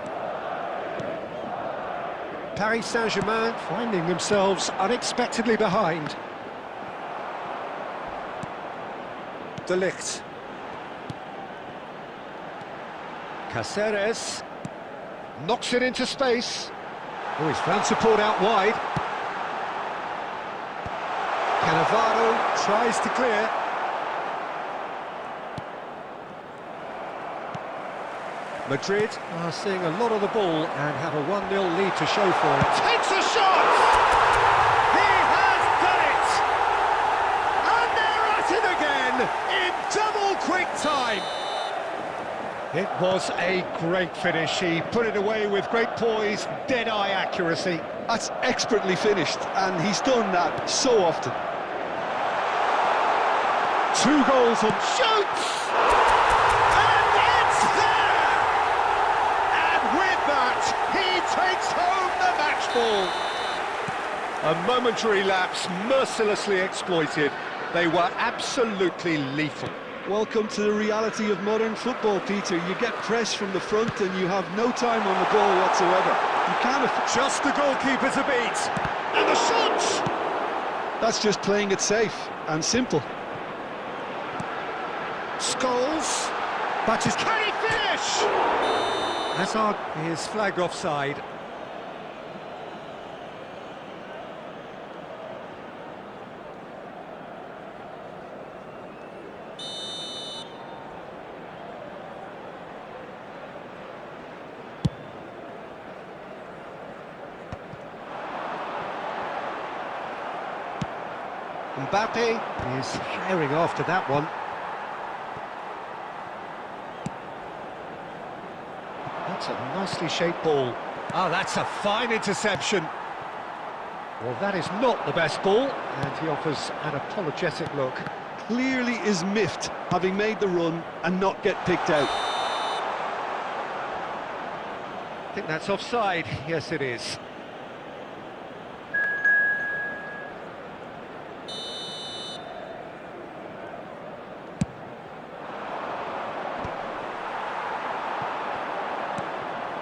A: Paris Saint-Germain finding themselves unexpectedly behind. De Ligt. Caceres knocks it into space. Oh, he's found support out wide. Cannavaro tries to clear. Madrid are seeing a lot of the ball and have a 1-0 lead to show for it. Takes a shot! He has done it! And they're at it again in double quick time. It was a great finish. He put it away with great poise, dead-eye accuracy.
B: That's expertly finished, and he's done that so often.
A: 2 goals and shoots! And it's there! And with that, he takes home the match ball. A momentary lapse, mercilessly exploited. They were absolutely lethal.
B: Welcome to the reality of modern football, Peter. You get pressed from the front and you have no time on the ball whatsoever. You can't
A: just the goalkeeper's a beat. And the shot!
B: That's just playing it safe and simple.
A: Scholes, but can he finish? Hazard is flagged offside. Mbappe is firing after that one. That's a nicely shaped ball. Oh, that's a fine interception. Well, that is not the best ball, and he offers an apologetic look.
B: Clearly is miffed, having made the run and not get picked out.
A: I think that's offside. Yes, it is.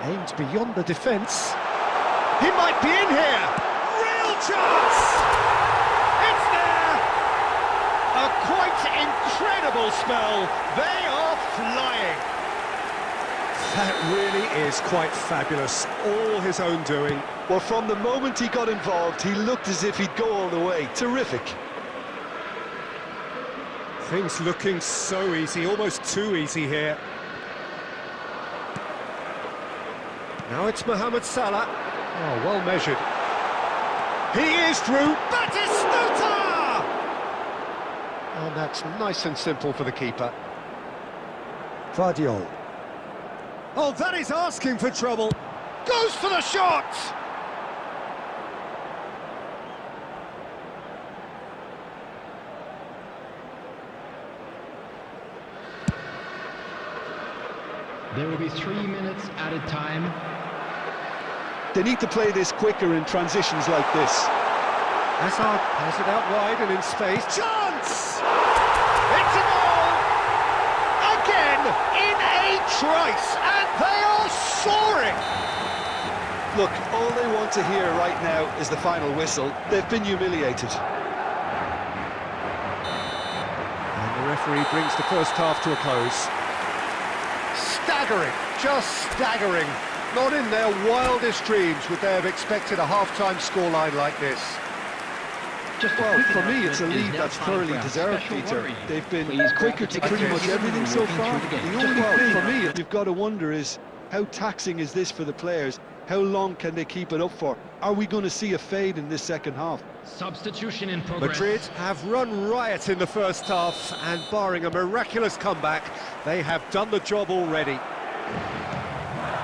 A: Aimed beyond the defence. He might be in here! Real chance! It's there! A quite incredible spell. They are flying. That really is quite fabulous. All his own doing.
B: Well, from the moment he got involved, he looked as if he'd go all the way. Terrific.
A: Things looking so easy, almost too easy here. Now it's Mohamed Salah. Oh, well measured. He is through. Batistuta! And that's nice and simple for the keeper. Vardiol. Oh, that is asking for trouble. Goes for the shot!
C: There will be 3 minutes added time.
B: They need to play this quicker in transitions like this.
A: Hazard has it out wide and in space. Chance! It's a goal! Again, in a trice, and they are soaring!
B: Look, all they want to hear right now is the final whistle. They've been humiliated.
A: And the referee brings the first half to a close. Staggering, just staggering. Not in their wildest dreams would they have expected a half-time scoreline like this.
B: Well, for me, it's a lead that's thoroughly deserved, Peter. They've been quicker to pretty much everything so far. The only thing for me you've got to wonder is, how taxing is this for the players? How long can they keep it up for? Are we going to see a fade in this second half?
C: Substitution in progress.
A: Madrid have run riot in the first half, and barring a miraculous comeback, they have done the job already.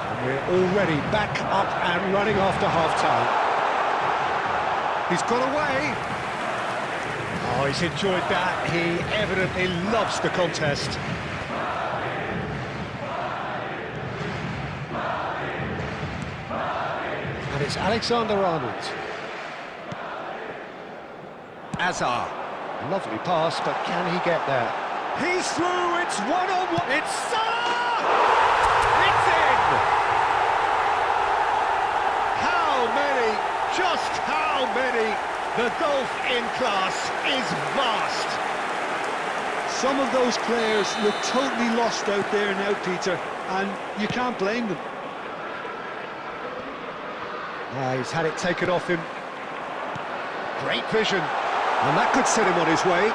A: And we're already back up and running after half-time. He's got away. Oh, he's enjoyed that. He evidently loves the contest. And it's Alexander-Arnold. Azar. Lovely pass, but can he get there? He's through, it's one-on-one. It's Salah! It's in! How many? Just how many? The gulf in class is vast.
B: Some of those players look totally lost out there now, Peter, and you can't blame them.
A: He's had it taken off him. Great vision, and that could set him on his way.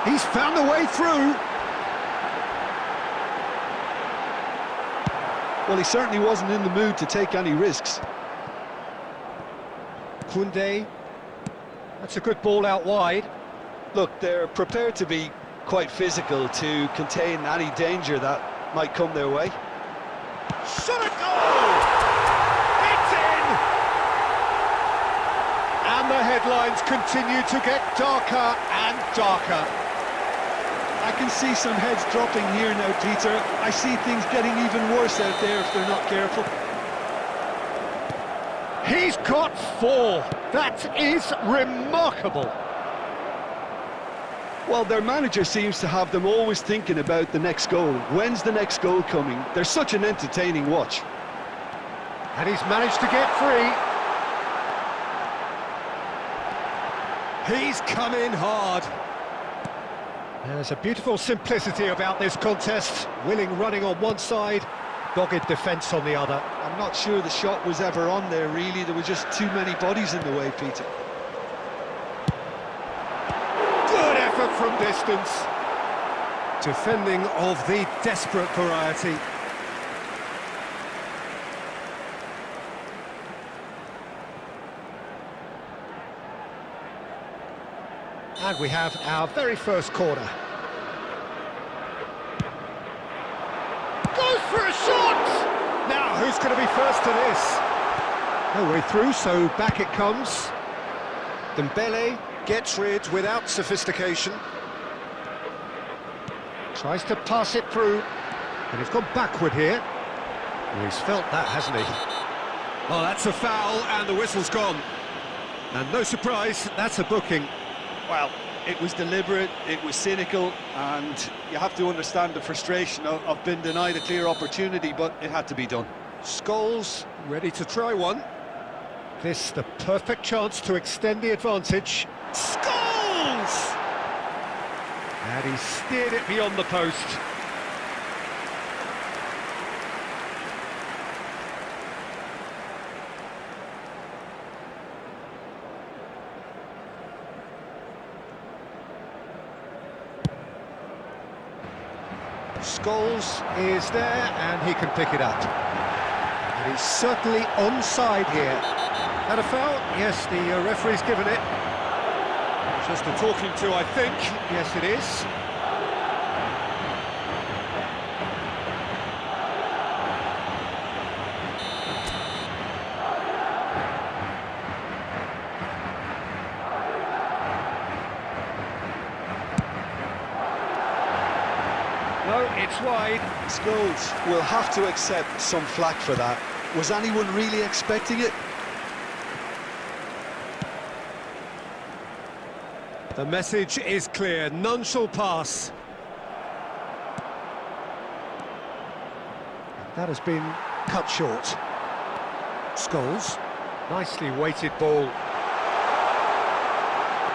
A: He's found a way through.
B: Well, he certainly wasn't in the mood to take any risks.
A: Koundé, that's a good ball out wide.
B: Look, they're prepared to be quite physical to contain any danger that might come their way.
A: Shot a goal! It's in! And the headlines continue to get darker and darker.
B: I can see some heads dropping here now, Peter. I see things getting even worse out there if they're not careful.
A: He's got 4. That is remarkable.
B: Well, their manager seems to have them always thinking about the next goal. When's the next goal coming? They're such an entertaining watch.
A: And he's managed to get free. He's come in hard. There's a beautiful simplicity about this contest. Willing running on one side, dogged defence on the other.
B: I'm not sure the shot was ever on there, really. There were just too many bodies in the way, Peter.
A: Good effort from distance. Defending of the desperate variety. And we have our very first corner. Goes for a shot! Now, who's going to be first to this? No way through, so back it comes. Dembele gets rid without sophistication. Tries to pass it through, and he's gone backward here. Well, he's felt that, hasn't he? Oh, that's a foul, and the whistle's gone. And no surprise, that's a booking.
B: Well, it was deliberate, it was cynical, and you have to understand the frustration of being denied a clear opportunity, but it had to be done.
A: Scholes ready to try one. This the perfect chance to extend the advantage. Scholes! And he steered it beyond the post. Scholes is there, and he can pick it up. And he's certainly onside here. And a foul? Yes, the referee's given it. Just a talking to, I think. Yes, it is. No, it's wide.
B: Scholes will have to accept some flack for that. Was anyone really expecting it?
A: The message is clear, none shall pass. That has been cut short. Scholes, nicely weighted ball.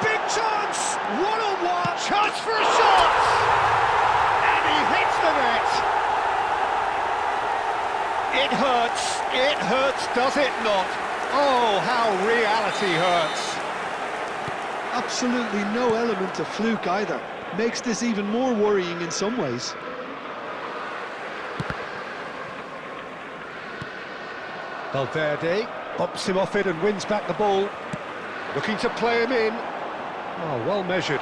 A: Big chance! One-on-one! Chance for a shot! And he hits the net! It hurts, does it not? Oh, how reality hurts.
B: Absolutely no element of fluke either. Makes this even more worrying in some ways.
A: Valverde bumps him off it and wins back the ball. Looking to play him in. Oh, well measured.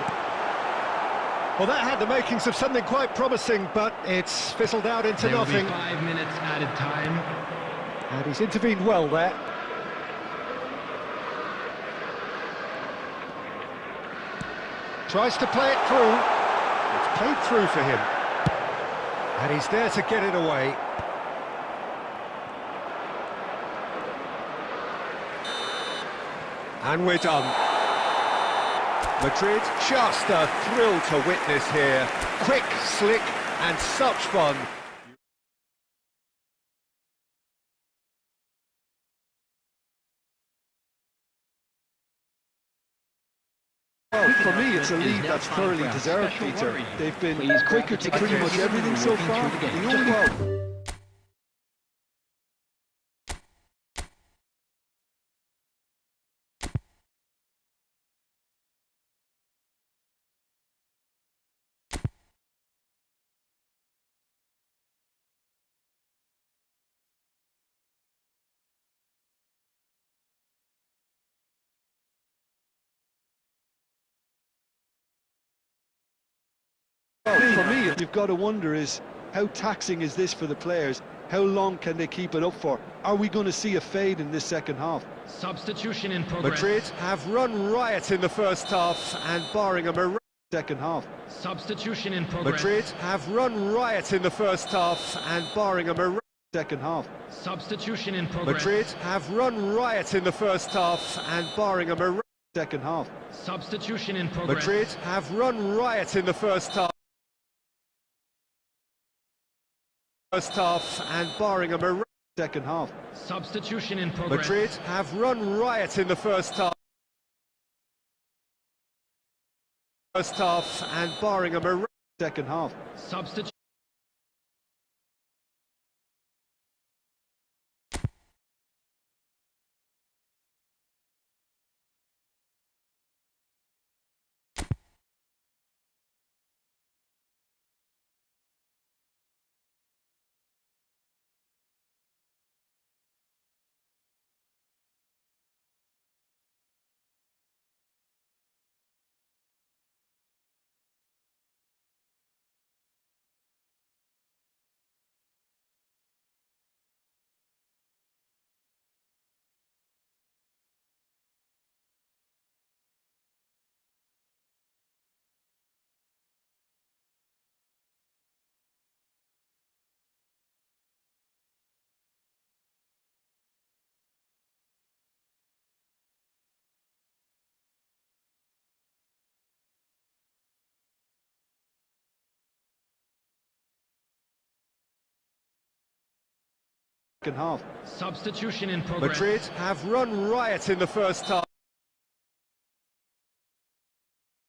A: Well, that had the makings of something quite promising, but it's fizzled out into
C: There will
A: nothing.
C: be 5 minutes added time.
A: And he's intervened well there. Tries to play it through. It's played through for him. And he's there to get it away. And we're done. Madrid, just a thrill to witness here. Quick, slick, and such fun.
B: Well, for me, it's a lead that's thoroughly deserved, Peter. They've been quicker to pretty much everything so far. The own goal. Well, for me, you've got to wonder is, how taxing is this for the players? How long can they keep it up for? Are we going to see a fade in this second half?
C: Substitution in progress.
A: Madrid have run riot in the first half, and barring a
B: Second half.
C: Substitution in progress.
A: Madrid have run riot in the first half, and barring a
B: Second half.
C: Substitution in progress.
A: Madrid have run riot in the first half, and barring a
B: Second half.
C: Substitution in progress.
A: Madrid have run riot in the first half. And barring a
B: Second half.
C: Substitution in progress.
A: Madrid have run riot in the first half. And barring a
B: Second half.
C: Substitution.
B: Second half.
C: Substitution in progress.
A: Madrid have run riot in the first half.